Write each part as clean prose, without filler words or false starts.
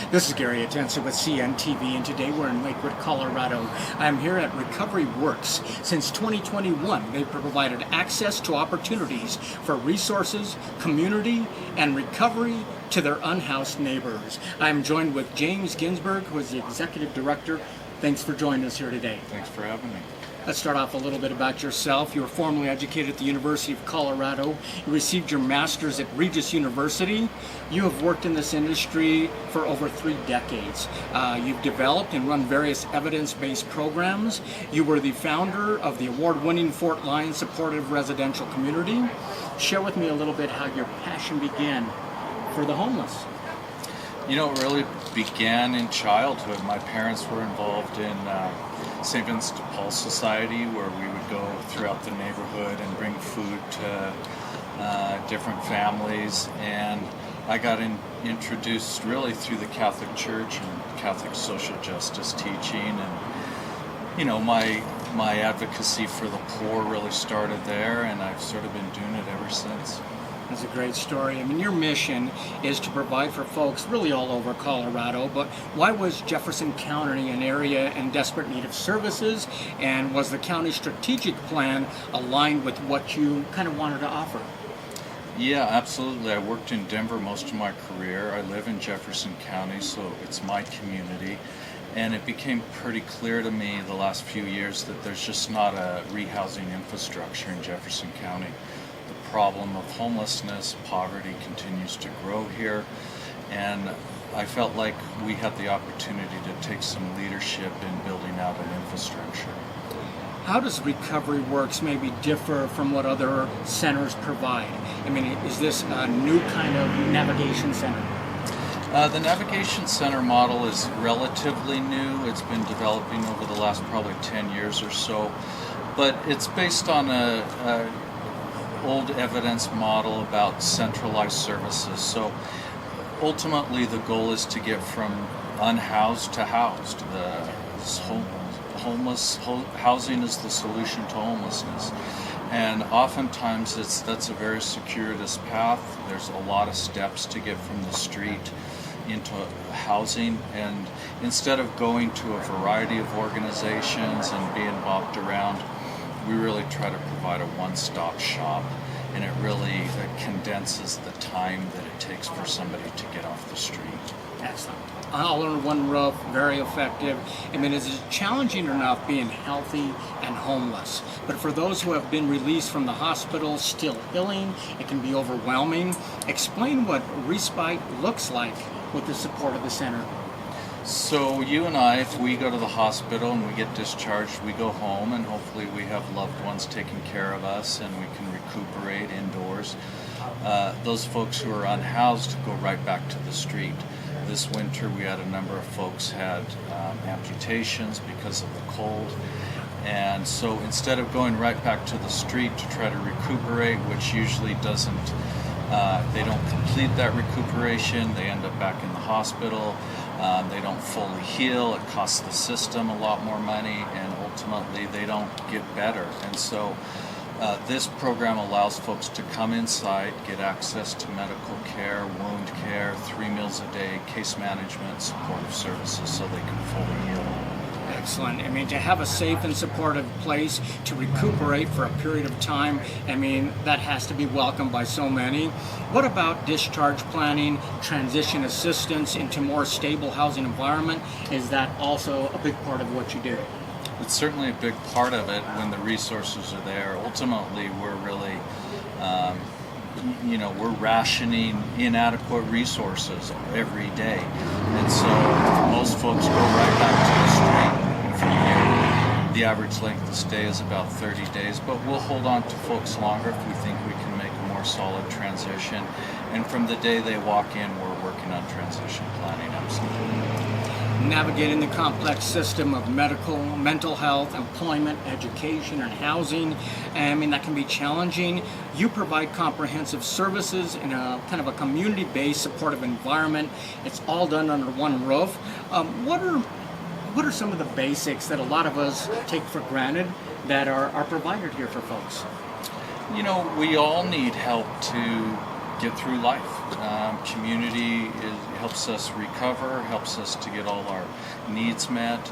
This is Gary Atencio with CNTV, and today we're in Lakewood, Colorado. I'm here at Recovery Works. Since 2021, they've provided access to opportunities for resources, community, and recovery to their unhoused neighbors. I'm joined with James Ginsburg, who is the Executive Director. Thanks for joining us here today. Thanks for having me. Let's start off a little bit about yourself. You were formerly educated at the University of Colorado. You received your master's at Regis University. You have worked in this industry for over 3 decades. You've developed and run various evidence-based programs. You were the founder of the award-winning Fort Lyons Supportive Residential Community. Share with me a little bit how your passion began for the homeless. You know, it really began in childhood. My parents were involved in St. Vincent de Paul Society, where we would go throughout the neighborhood and bring food to different families. And I got introduced really through the Catholic Church and Catholic social justice teaching. And, you know, my advocacy for the poor really started there, and I've sort of been doing it ever since. That's a great story. I mean, your mission is to provide for folks really all over Colorado, but why was Jefferson County an area in desperate need of services, and was the county strategic plan aligned with what you kind of wanted to offer? Yeah, absolutely. I worked in Denver most of my career. I live in Jefferson County, so it's my community. And it became pretty clear to me the last few years that there's just not a rehousing infrastructure in Jefferson County. The problem of homelessness, poverty continues to grow here, and I felt like we had the opportunity to take some leadership in building out an infrastructure. How does Recovery Works maybe differ from what other centers provide? I mean, is this a new kind of navigation center? The Navigation Center model is relatively new. It's been developing over the last probably 10 years or so, but it's based on a old evidence model about centralized services. So ultimately the goal is to get from unhoused to housed. Housing is the solution to homelessness. And oftentimes that's a very circuitous path. There's a lot of steps to get from the street into housing, and instead of going to a variety of organizations and being bopped around, we really try to provide a one-stop shop, and it really condenses the time that it takes for somebody to get off the street. Excellent. All under one roof, very effective. I mean, is it challenging enough being healthy and homeless? But for those who have been released from the hospital, still healing, it can be overwhelming. Explain what Respite looks like with the support of the center. So you and I, if we go to the hospital and we get discharged, we go home, and hopefully we have loved ones taking care of us and we can recuperate indoors. Those folks who are unhoused go right back to the street. This winter we had a number of folks had amputations because of the cold, and so instead of going right back to the street to try to recuperate, which usually doesn't, they don't complete that recuperation, they end up back in the hospital. They don't fully heal, it costs the system a lot more money, and ultimately they don't get better. And so this program allows folks to come inside, get access to medical care, wound care, 3 meals a day, case management, supportive services so they can fully heal. Excellent. I mean, to have a safe and supportive place to recuperate for a period of time, I mean, that has to be welcomed by so many. What about discharge planning, transition assistance into more stable housing environment? Is that also a big part of what you do? It's certainly a big part of it when the resources are there. Ultimately, we're really, we're rationing inadequate resources every day. And so most folks go right back to the street. For the year, the average length of stay is about 30 days, but we'll hold on to folks longer if we think we can make a more solid transition. And from the day they walk in, we're working on transition planning, absolutely. Navigating the complex system of medical, mental health, employment, education, and housing, I mean, that can be challenging. You provide comprehensive services in a kind of a community-based supportive environment. It's all done under one roof. What are some of the basics that a lot of us take for granted that are provided here for folks? You know, we all need help to get through life. Community helps us recover, helps us to get all our needs met.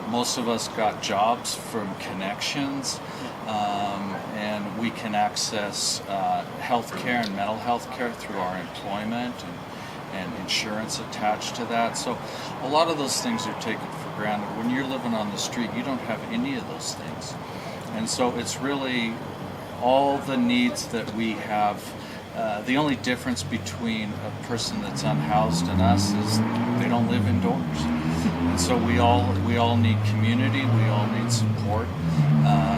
Most of us got jobs from connections, and we can access health care and mental health care through our employment and insurance attached to that. So a lot of those things are taken for granted. When you're living on the street, you don't have any of those things. And so it's really all the needs that we have. The only difference between a person that's unhoused and us is they don't live indoors. And so we all need community, we all need support,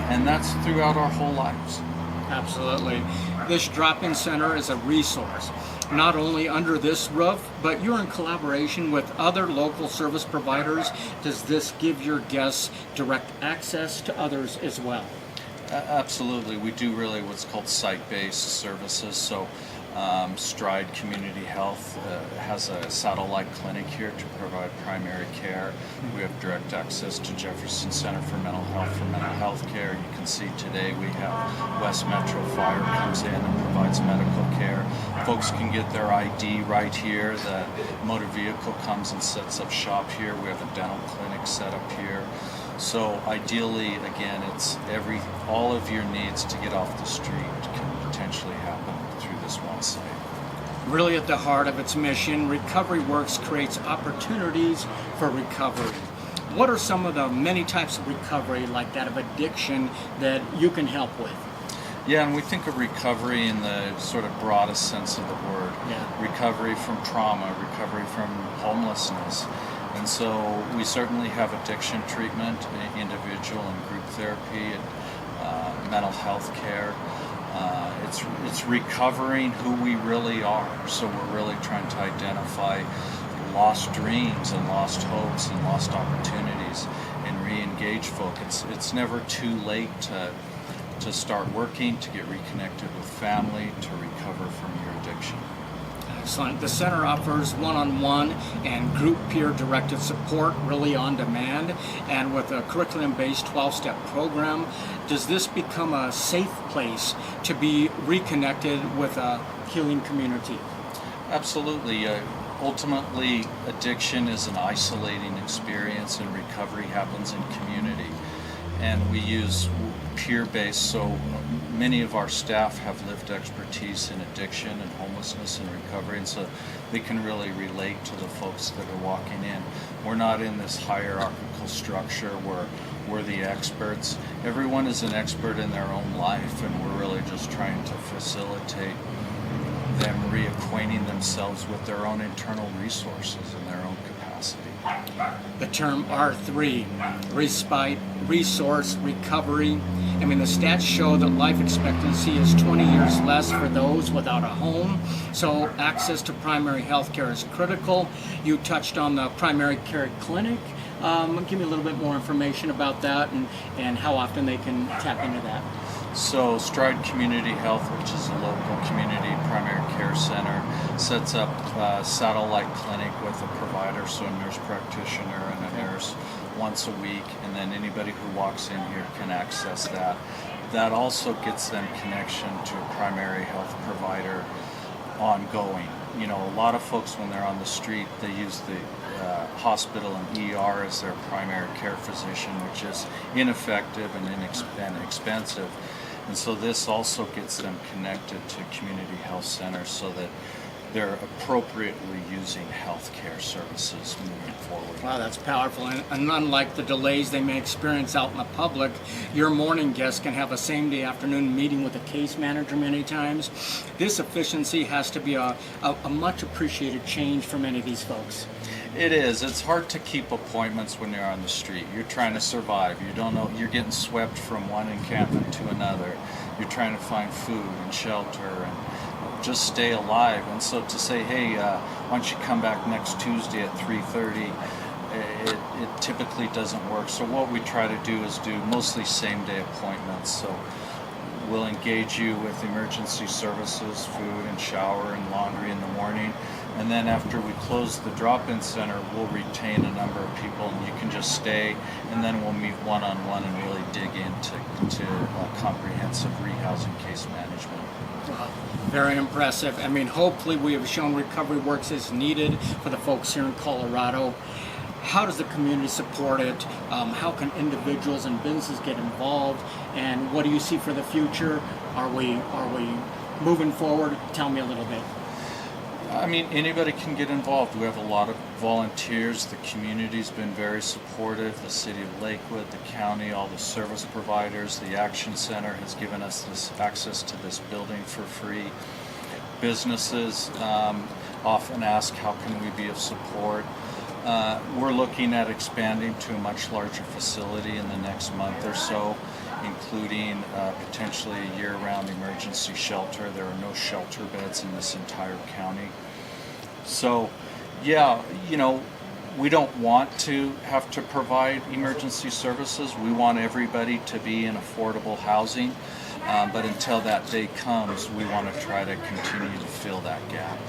and that's throughout our whole lives. Absolutely. This drop-in center is a resource, not only under this roof, but you're in collaboration with other local service providers. Does this give your guests direct access to others as well? Absolutely. We do really what's called site-based services. So Stride Community Health has a satellite clinic here to provide primary care. We have direct access to Jefferson Center for mental health care. You can see today we have West Metro Fire comes in and provides medical care. Folks can get their ID right here. The motor vehicle comes and sets up shop here. We have a dental clinic set up here. So ideally, again, it's all of your needs to get off the street can potentially happen through this one site. Really at the heart of its mission, Recovery Works creates opportunities for recovery. What are some of the many types of recovery, like that of addiction, that you can help with? Yeah, and we think of recovery in the sort of broadest sense of the word. Yeah. Recovery from trauma, recovery from homelessness. And so we certainly have addiction treatment, individual and group therapy, mental health care. It's recovering who we really are. So we're really trying to identify lost dreams and lost hopes and lost opportunities and re-engage folk. It's never too late to start working, to get reconnected with family, to recover from your addiction. Excellent. The center offers one-on-one and group peer-directed support, really on demand, and with a curriculum-based 12-step program. Does this become a safe place to be reconnected with a healing community? Absolutely. Ultimately, addiction is an isolating experience, and recovery happens in community. And we use peer-based, so many of our staff have lived expertise in addiction and homelessness and recovery, and so they can really relate to the folks that are walking in. We're not in this hierarchical structure where we're the experts. Everyone is an expert in their own life, and we're really just trying to facilitate them reacquainting themselves with their own internal resources and their own capacity. The term R3, Respite, Resource, Recovery. I mean, the stats show that life expectancy is 20 years less for those without a home, so access to primary health care is critical. You touched on the primary care clinic. Give me a little bit more information about that and how often they can tap into that. So Stride Community Health, which is a local community primary care center, sets up a satellite clinic with a provider, so a nurse practitioner and a nurse once a week, and then anybody who walks in here can access that. That also gets them connection to a primary health provider ongoing. You know, a lot of folks when they're on the street, they use the hospital and ER as their primary care physician, which is ineffective and expensive. And so this also gets them connected to community health centers so that they're appropriately using health care services moving forward. Wow, that's powerful. And unlike the delays they may experience out in the public, your morning guests can have a same-day afternoon meeting with a case manager many times. This efficiency has to be a much appreciated change for many of these folks. It is. It's hard to keep appointments when you're on the street. You're trying to survive. You don't know. You're getting swept from one encampment to another. You're trying to find food and shelter and just stay alive. And so to say, hey, why don't you come back next Tuesday at 3:30, it typically doesn't work. So what we try to do is do mostly same-day appointments. So we'll engage you with emergency services, food and shower and laundry in the morning. And then after we close the drop-in center, we'll retain a number of people, and you can just stay, and then we'll meet one-on-one and really dig into comprehensive rehousing case management. Wow. Very impressive. I mean, hopefully we have shown Recovery Works is needed for the folks here in Colorado. How does the community support it? How can individuals and businesses get involved? And what do you see for the future? Are we moving forward? Tell me a little bit. I mean, anybody can get involved. We have a lot of volunteers. The community's been very supportive. The city of Lakewood, the county, all the service providers, the Action Center has given us this access to this building for free. Businesses often ask, how can we be of support? We're looking at expanding to a much larger facility in the next month or so, including potentially a year-round emergency shelter. There are no shelter beds in this entire county. So, yeah, you know, we don't want to have to provide emergency services. We want everybody to be in affordable housing, but until that day comes, we want to try to continue to fill that gap.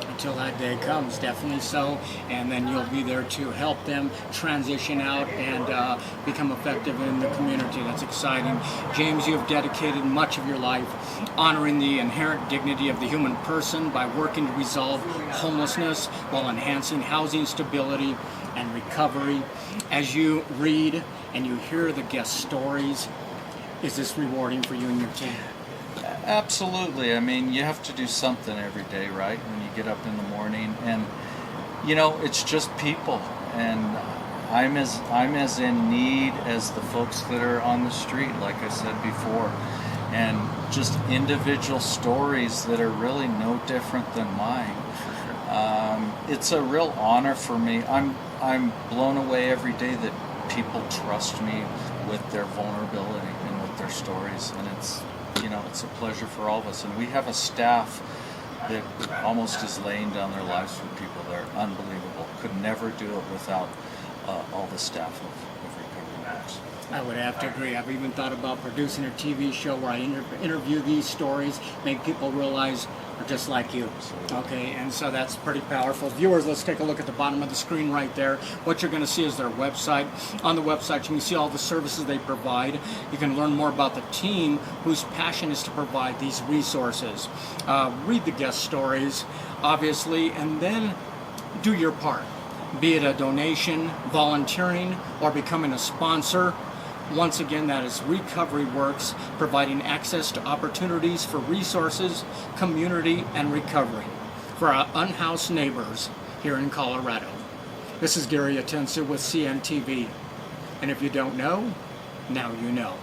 Until that day comes, definitely so, and then you'll be there to help them transition out and become effective in the community. That's exciting. James, you have dedicated much of your life honoring the inherent dignity of the human person by working to resolve homelessness while enhancing housing stability and recovery. As you read and you hear the guest stories, is this rewarding for you and your team? Absolutely. I mean, you have to do something every day, right? When you get up in the morning, and you know, it's just people, and I'm as in need as the folks that are on the street, like I said before, and just individual stories that are really no different than mine. It's a real honor for me. I'm blown away every day that people trust me with their vulnerability and with their stories, and it's a pleasure for all of us. And we have a staff that almost is laying down their lives for people. They're unbelievable. Could never do it without all the staff of Recovery Works. I would have to agree. I've even thought about producing a TV show where I interview these stories, make people realize they're just like you. Okay, and so that's pretty powerful. Viewers, let's take a look at the bottom of the screen right there. What you're going to see is their website. On the website, you can see all the services they provide. You can learn more about the team whose passion is to provide these resources. Read the guest stories, obviously, and then do your part. Be it a donation, volunteering, or becoming a sponsor. Once again, that is Recovery Works, providing access to opportunities for resources, community, and recovery for our unhoused neighbors here in Colorado. This is Gary Atencio with CNTV. And if you don't know, now you know.